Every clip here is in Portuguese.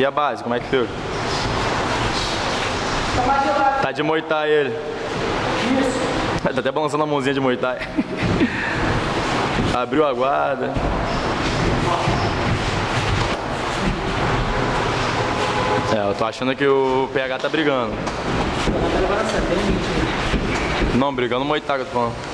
E a base, como é que fica? Tá de Muay Thai ele. Isso. Tá até balançando a mãozinha de Muay Thai. Abriu a guarda. É, eu tô achando que o PH tá brigando. Não, brigando Muay Thai que eu tô falando.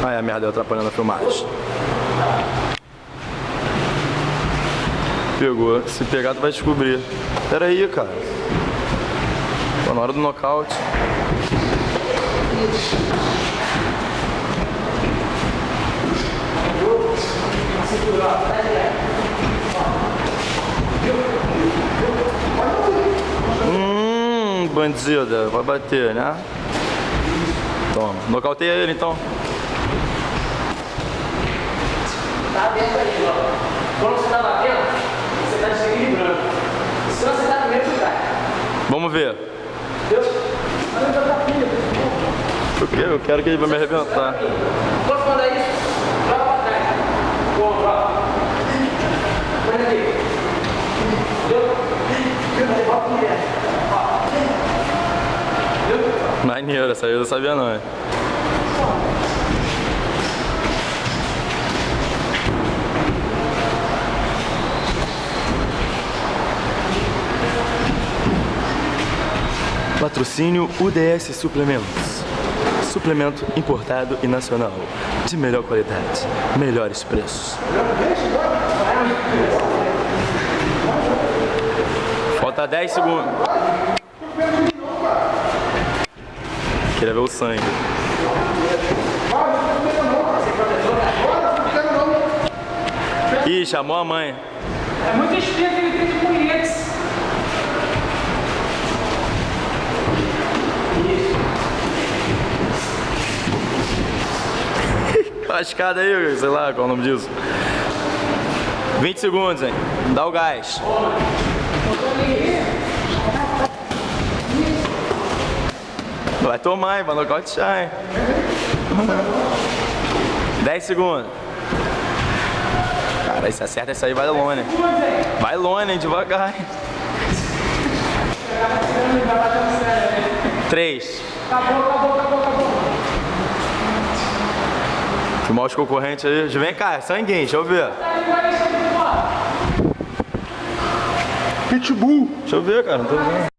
Ai, a merda, eu atrapalhando a filmagem. Pegou. Se pegar, tu vai descobrir. Pera aí, cara. Tô na hora do nocaute. Bandida, vai bater, né? Toma, nocauteia ele então. Tá dentro aí, ó. Quando você tá batendo, você tá desequilibrando. Se você tá primeiro, você cai. Vamos ver. Deus, mas eu tô tapinha. Por quê? Eu quero que ele vai me arrebentar. Quando mandar isso, joga pra trás. Bom, joga. Põe aqui. Deu? Volta direto. Maneiro, essa aí eu não sabia não. Patrocínio UDS Suplementos. Suplemento importado e nacional. De melhor qualidade. Melhores preços. Falta 10 segundos. Queria ver o sangue. Ih, chamou a mãe. É muito espinha que ele tem de punhetes. A escada aí, sei lá qual é o nome disso. 20 segundos, hein? Dá o gás. Vai tomar, hein? Vai nocautear, hein? 10 segundos. Cara, se acerta isso aí, vai longe, hein? Vai longe, hein? Devagar, hein? 3. Acabou. Filmar os concorrentes aí. Vem cá, sanguinho, deixa eu ver. Pitbull. Deixa eu ver, cara, não tô vendo.